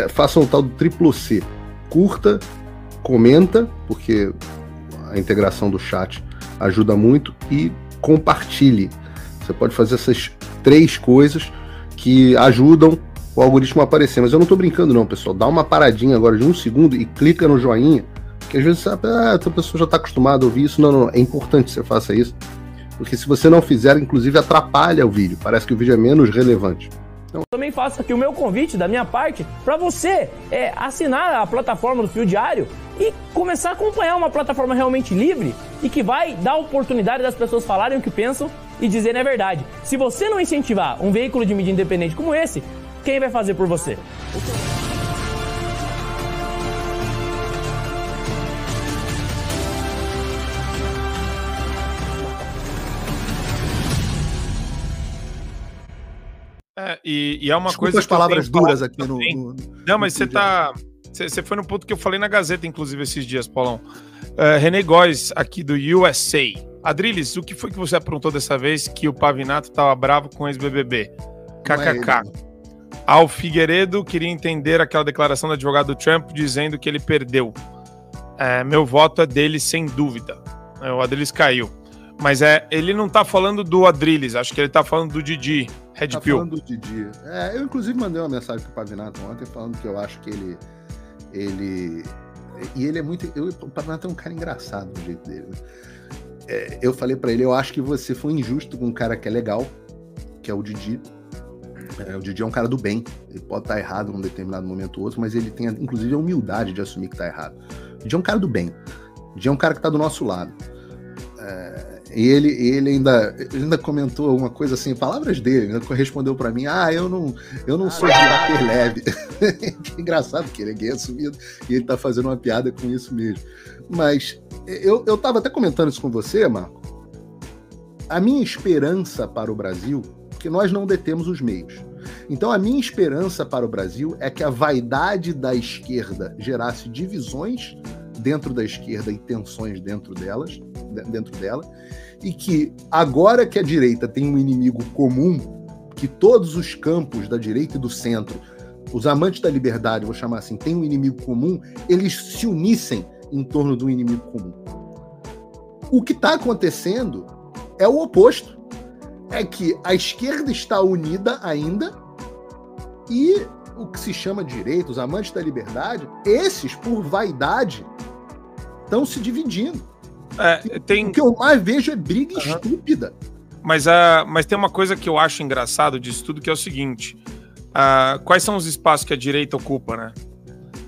façam o tal do triplo C. Curta, comenta, porque a integração do chat ajuda muito, e compartilhe. Você pode fazer essas 3 coisas que ajudam o algoritmo a aparecer. Mas eu não tô brincando não, pessoal. Dá uma paradinha agora de 1 segundo e clica no joinha, porque às vezes a pessoa já está acostumada a ouvir isso. Não. É importante que você faça isso, porque se você não fizer, inclusive atrapalha o vídeo. Parece que o vídeo é menos relevante. Então... Também faço aqui o meu convite da minha parte para você assinar a plataforma do Fio Diário e começar a acompanhar uma plataforma realmente livre e que vai dar oportunidade das pessoas falarem o que pensam e dizerem a verdade. Se você não incentivar um veículo de mídia independente como esse, quem vai fazer por você? E é uma Desculpa coisa. As palavras duras aqui no. Não, mas você foi no ponto que eu falei na Gazeta, inclusive, esses dias, Paulão. René Góes, aqui do USA. Adriles, o que foi que você aprontou dessa vez que o Pavinato estava bravo com o ex-BBB? KKK. Al Figueiredo queria entender aquela declaração do advogado do Trump dizendo que ele perdeu. Meu voto é dele, sem dúvida. O Adriles caiu. Mas ele não tá falando do Adriles, acho que ele tá falando do Didi, Red Pill. Tá falando do Didi. Eu, inclusive, mandei uma mensagem pro Pavinato ontem falando que eu acho que ele... E ele é muito... O Pavinato é um cara engraçado do jeito dele, né? Eu falei pra ele, eu acho que você foi injusto com um cara que é legal, que é o Didi. O Didi é um cara do bem. Ele pode estar errado num determinado momento ou outro, mas ele tem, inclusive, a humildade de assumir que tá errado. O Didi é um cara do bem. O Didi é um cara que tá do nosso lado. E ele ainda comentou alguma coisa assim, palavras dele, né, respondeu pra mim, eu não sou de bater leve. Que engraçado que ele é gay assumido e ele tá fazendo uma piada com isso mesmo. Mas eu tava até comentando isso com você, Marco. A minha esperança para o Brasil, porque nós não detemos os meios. Então a minha esperança para o Brasil é que a vaidade da esquerda gerasse divisões dentro da esquerda e tensões dentro dela, e que agora que a direita tem um inimigo comum, que todos os campos da direita e do centro, os amantes da liberdade, vou chamar assim, têm um inimigo comum, eles se unissem em torno do inimigo comum. O que está acontecendo é o oposto. É que a esquerda está unida ainda e o que se chama de direita, os amantes da liberdade, esses, por vaidade, estão se dividindo. O que eu mais vejo é briga estúpida. Mas tem uma coisa que eu acho engraçado disso tudo, que é o seguinte. Quais são os espaços que a direita ocupa, né?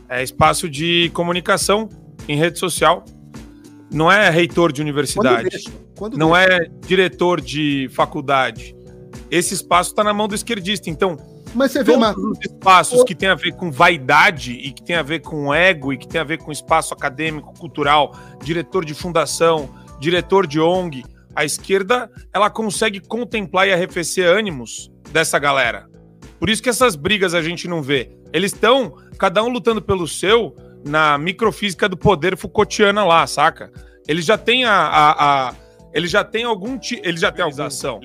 É espaço de comunicação em rede social. Não é reitor de universidade. Não é diretor de faculdade. Esse espaço está na mão do esquerdista. Então, mas você vê, todos os espaços que tem a ver com vaidade e que tem a ver com ego e que tem a ver com espaço acadêmico, cultural, diretor de fundação, diretor de ONG, a esquerda, ela consegue contemplar e arrefecer ânimos dessa galera. Por isso que essas brigas a gente não vê. Eles estão, cada um lutando pelo seu, na microfísica do poder Foucaultiana lá, saca? Eles já têm eles já têm algum... Eles já têm organização.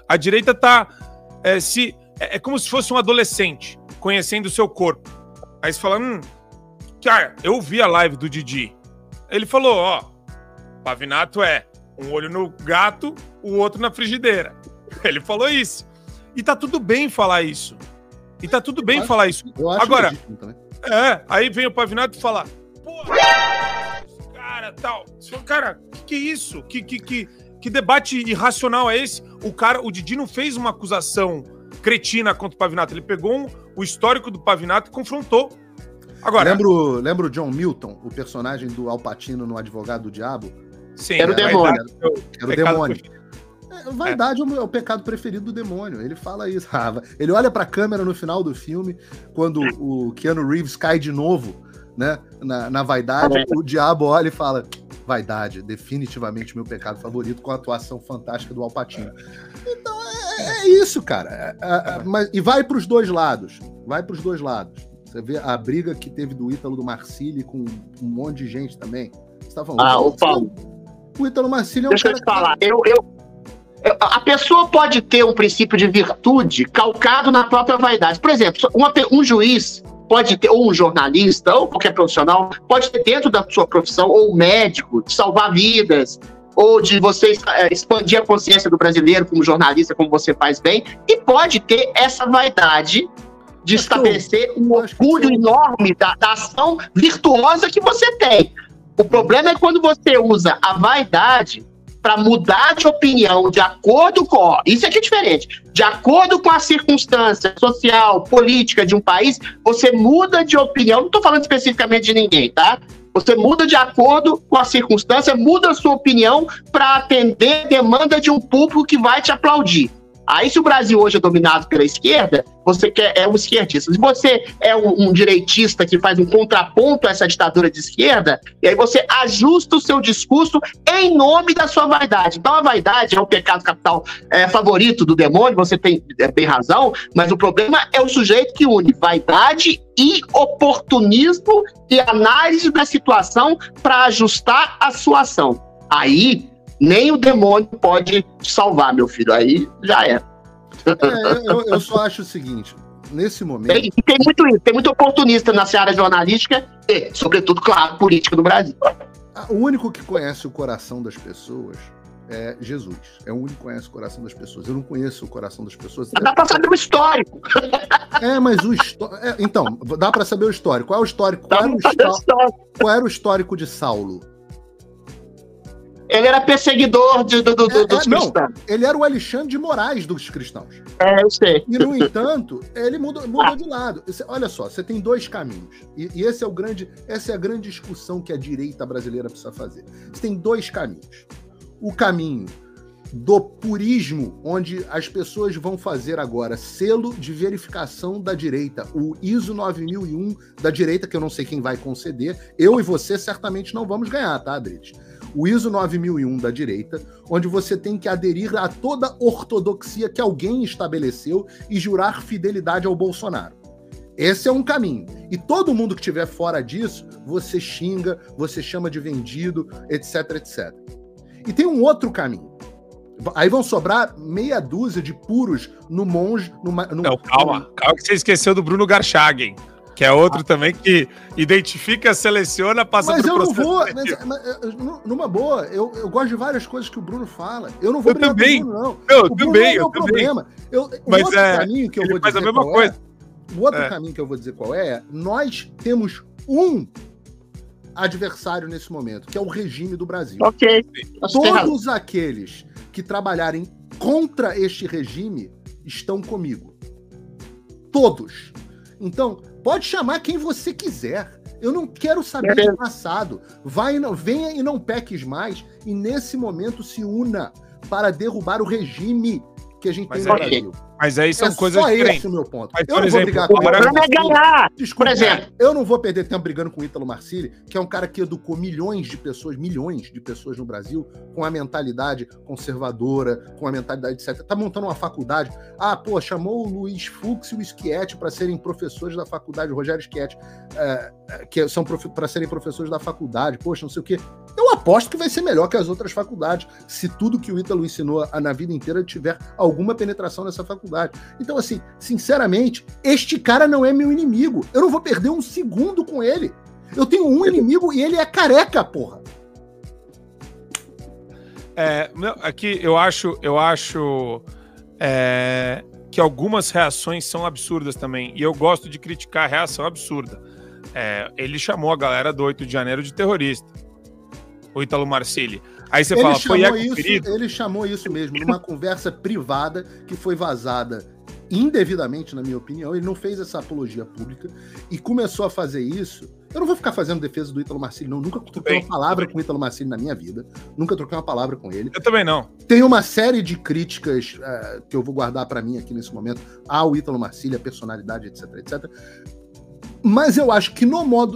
A direita tá... É como se fosse um adolescente conhecendo o seu corpo. Aí você fala, cara, eu vi a live do Didi. Ele falou, Pavinato é um olho no gato, o outro na frigideira. Ele falou isso. E tá tudo bem falar isso. Agora, aí vem o Pavinato e fala, cara, tal. Cara, que é isso? Que debate irracional é esse? O Didi não fez uma acusação cretina contra o Pavinato. Ele pegou o histórico do Pavinato e confrontou. Agora, lembra o John Milton, o personagem do Al Pacino no Advogado do Diabo? Sim, era o demônio. Era o demônio. Vaidade é o pecado preferido do demônio. Ele fala isso. Ele olha pra câmera no final do filme, quando o Keanu Reeves cai de novo, né, na vaidade, o diabo olha e fala, vaidade, definitivamente meu pecado favorito, com a atuação fantástica do Al Pacino. Então é isso, cara. E vai pros dois lados. Você vê a briga que teve do Ítalo do Marcilli com um monte de gente também. Você tá falando, o Paulo. O Ítalo Marcilli é um Deixa cara eu te falar. A pessoa pode ter um princípio de virtude calcado na própria vaidade. Por exemplo, um juiz pode ter, ou um jornalista, ou qualquer profissional, pode ter dentro da sua profissão, ou um médico, de salvar vidas, ou de você expandir a consciência do brasileiro como jornalista, como você faz bem, e pode ter essa vaidade de estabelecer um orgulho enorme da ação virtuosa que você tem. O problema é quando você usa a vaidade para mudar de opinião de acordo com... Isso aqui é diferente. De acordo com a circunstância social, política de um país, você muda de opinião. Não estou falando especificamente de ninguém, tá? Você muda de acordo com a circunstância, muda a sua opinião para atender a demanda de um público que vai te aplaudir. Aí, se o Brasil hoje é dominado pela esquerda, você é um esquerdista. Se você é um direitista que faz um contraponto a essa ditadura de esquerda, e aí você ajusta o seu discurso em nome da sua vaidade. Então, a vaidade é o pecado capital favorito do demônio, você tem bem razão, mas o problema é o sujeito que une vaidade e oportunismo e análise da situação para ajustar a sua ação. Aí, nem o demônio pode te salvar, meu filho. Aí já é. Eu só acho o seguinte, nesse momento... Tem muito oportunista na seara jornalística e, sobretudo, claro, política do Brasil. O único que conhece o coração das pessoas é Jesus. É o único que conhece o coração das pessoas. Eu não conheço o coração das pessoas. Dá pra saber o histórico. Mas o histórico... Então, dá pra saber o histórico. Qual é o histórico? Qual era o histórico de Saulo? Ele era perseguidor dos cristãos. Ele era o Alexandre de Moraes dos cristãos. Eu sei. E, no entanto, ele mudou de lado. Olha só, você tem dois caminhos. E essa é a grande discussão que a direita brasileira precisa fazer. Você tem dois caminhos. O caminho do purismo, onde as pessoas vão fazer agora selo de verificação da direita, o ISO 9001 da direita, que eu não sei quem vai conceder. Eu e você certamente não vamos ganhar, tá, Adriles? O ISO 9001 da direita, onde você tem que aderir a toda ortodoxia que alguém estabeleceu e jurar fidelidade ao Bolsonaro. Esse é um caminho. E todo mundo que estiver fora disso, você xinga, você chama de vendido, etc, etc. E tem um outro caminho. Aí vão sobrar meia dúzia de puros no monge... Não, calma que você esqueceu do Bruno Garchagen. Que é outro também que identifica, seleciona, passa por processo. Mas eu não vou. Numa boa, eu gosto de várias coisas que o Bruno fala. Eu não vou brigar com o Bruno, não. Eu também, eu também. Mas caminho que eu vou dizer a mesma coisa. O outro caminho que eu vou dizer qual é, nós temos um adversário nesse momento, que é o regime do Brasil. Ok. Todos aqueles que trabalharem contra este regime estão comigo. Todos. Então, pode chamar quem você quiser. Eu não quero saber do passado. Venha e não peques mais. E nesse momento se una para derrubar o regime que a gente tem no Brasil. Mas aí são coisas diferentes. Esse é o meu ponto. Mas, eu não vou brigar com o Ítalo Marcilli. Desculpa, por exemplo, eu não vou perder tempo brigando com o Ítalo Marcilli, que é um cara que educou milhões de pessoas no Brasil, com a mentalidade conservadora, com a mentalidade etc. Tá montando uma faculdade. Chamou o Luiz Fux e o Schietti para serem professores da faculdade, o Rogério Schietti, que são para serem professores da faculdade. Poxa, não sei o quê. Eu aposto que vai ser melhor que as outras faculdades, se tudo que o Ítalo ensinou na vida inteira tiver alguma penetração nessa faculdade. Então, assim, sinceramente, este cara não é meu inimigo. Eu não vou perder um segundo com ele. Eu tenho um inimigo e ele é careca, porra. Aqui eu acho que algumas reações são absurdas também. E eu gosto de criticar a reação absurda. Ele chamou a galera do 8 de janeiro de terrorista. O Ítalo Marcilli. Aí você fala, ele chamou isso mesmo, numa conversa privada que foi vazada indevidamente, na minha opinião. Ele não fez essa apologia pública e começou a fazer isso. Eu não vou ficar fazendo defesa do Ítalo Marcilli, não. Nunca troquei uma palavra com o Ítalo Marcilli na minha vida. Nunca troquei uma palavra com ele. Eu também não. Tem uma série de críticas que eu vou guardar para mim aqui nesse momento ao Ítalo Marcilli, a personalidade, etc, etc. Mas eu acho que,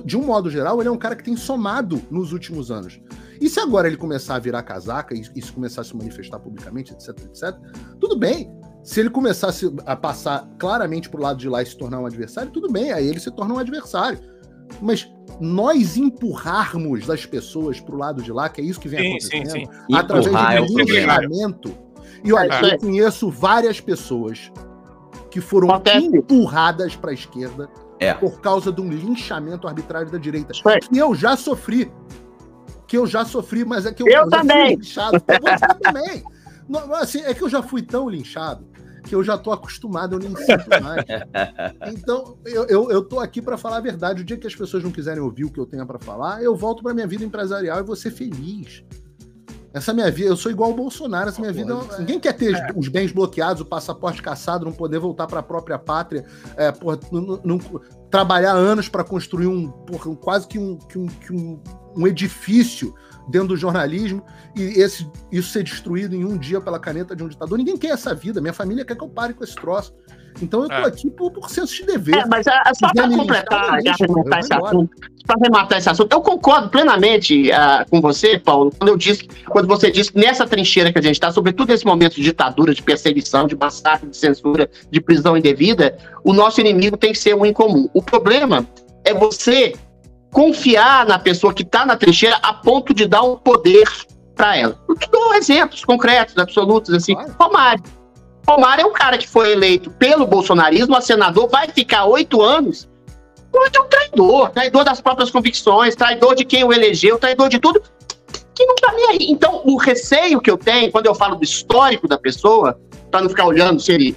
de um modo geral, ele é um cara que tem somado nos últimos anos. E se agora ele começar a virar casaca e isso começar a se manifestar publicamente, etc, etc, tudo bem. Se ele começar a passar claramente pro lado de lá e se tornar um adversário, tudo bem, aí ele se torna um adversário. Mas nós empurrarmos as pessoas pro lado de lá, que é isso que vem acontecendo, através de linchamento. E olha, eu conheço várias pessoas que foram empurradas para a esquerda por causa de um linchamento arbitrário da direita. Que eu já sofri. Mas é que eu também. Fui linchado. Você também. Não, assim, é que eu já fui tão linchado que eu já tô acostumado, eu nem sinto mais. Então, eu tô aqui para falar a verdade. O dia que as pessoas não quiserem ouvir o que eu tenho para falar, eu volto para minha vida empresarial e vou ser feliz. Essa minha vida, eu sou igual ao Bolsonaro, essa minha vida... Ninguém quer ter os bens bloqueados, o passaporte caçado, não poder voltar para a própria pátria, trabalhar anos para construir quase que um edifício dentro do jornalismo e isso ser destruído em um dia pela caneta de um ditador. Ninguém quer essa vida. Minha família quer que eu pare com esse troço. Então eu tô aqui por senso de dever. Mas só para completar e arrematar esse assunto, eu concordo plenamente com você, Paulo, quando você disse que nessa trincheira que a gente está, sobretudo nesse momento de ditadura, de perseguição, de massacre, de censura, de prisão indevida, o nosso inimigo tem que ser um em comum. O problema é você confiar na pessoa que está na trincheira a ponto de dar um poder para ela. Eu te dou exemplos concretos, absolutos, assim. Romário é um cara que foi eleito pelo bolsonarismo a senador, vai ficar 8 anos, é um traidor das próprias convicções, traidor de quem o elegeu, traidor de tudo, que não tá nem aí. Então, o receio que eu tenho, quando eu falo do histórico da pessoa, para não ficar olhando se ele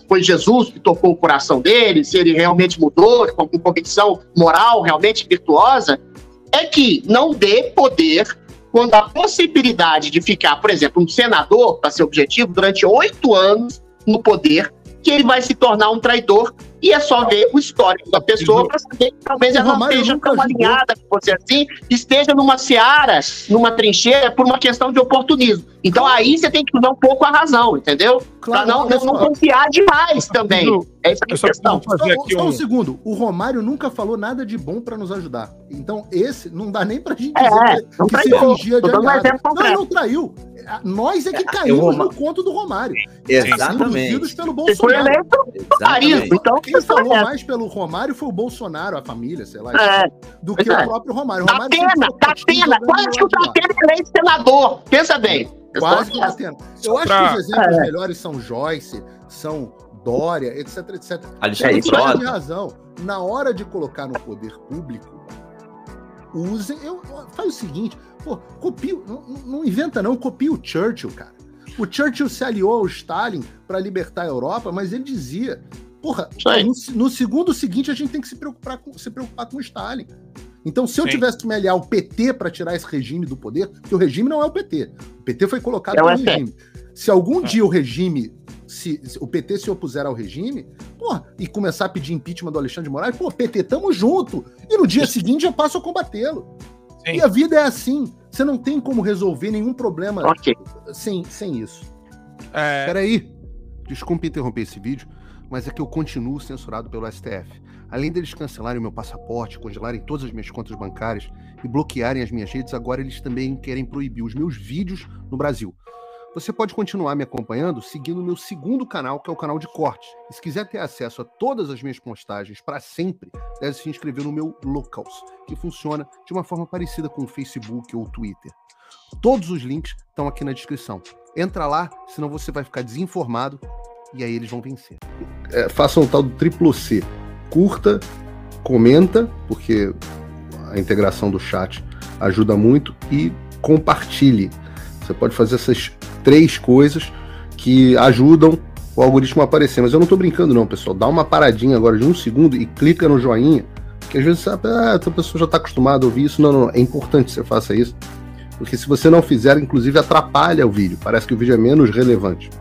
foi Jesus que tocou o coração dele, se ele realmente mudou, com convicção moral realmente virtuosa, é que não dê poder quando a possibilidade de ficar, por exemplo, um senador, para ser objetivo, durante 8 anos no poder, que ele vai se tornar um traidor, e é só ver o histórico da pessoa para saber que talvez ela não esteja tão alinhada com você assim, esteja numa seara, numa trincheira, por uma questão de oportunismo. Então aí você tem que usar um pouco a razão, entendeu? Para não confiar demais também. Essa é a questão. Só um segundo, o Romário nunca falou nada de bom para nos ajudar. Então esse não dá nem pra gente dizer que se fingia de aliado. Não traiu. Nós é que caímos no conto do Romário. Exatamente. Pelo Bolsonaro. Então, quem falou mais pelo Romário foi o Bolsonaro, a família, sei lá, do que o próprio Romário. Datena, quase que o Datena é eleito senador. Pensa bem. Quase que o Datena. Eu acho que os exemplos melhores são Joyce, são Dória, etc, etc. Alexandre Frota tem razão. Na hora de colocar no poder público, faz o seguinte, copia, não inventa não, copia o Churchill, cara. O Churchill se aliou ao Stalin para libertar a Europa, mas ele dizia, no segundo seguinte a gente tem que se preocupar com o Stalin. Então, se eu tivesse que me aliar ao PT para tirar esse regime do poder, porque o regime não é o PT. O PT foi colocado pelo regime. Se algum dia o regime, se o PT se opuser ao regime, e começar a pedir impeachment do Alexandre de Moraes, PT, tamo junto. E no dia seguinte eu passo a combatê-lo. E a vida é assim. Você não tem como resolver nenhum problema sem isso. Peraí. Desculpe interromper esse vídeo, mas é que eu continuo censurado pelo STF. Além deles cancelarem o meu passaporte, congelarem todas as minhas contas bancárias e bloquearem as minhas redes, agora eles também querem proibir os meus vídeos no Brasil. Você pode continuar me acompanhando seguindo o meu segundo canal, que é o canal de cortes. E se quiser ter acesso a todas as minhas postagens para sempre, deve se inscrever no meu Locals, que funciona de uma forma parecida com o Facebook ou o Twitter. Todos os links estão aqui na descrição. Entra lá, senão você vai ficar desinformado e aí eles vão vencer. Façam o tal do triplo C. Curta, comenta, porque a integração do chat ajuda muito, e compartilhe. Você pode fazer essas 3 coisas que ajudam o algoritmo a aparecer. Mas eu não tô brincando não, pessoal. Dá uma paradinha agora de 1 segundo e clica no joinha, que às vezes essa pessoa já tá acostumada a ouvir isso. Não, é importante que você faça isso, porque se você não fizer, inclusive atrapalha o vídeo. Parece que o vídeo é menos relevante.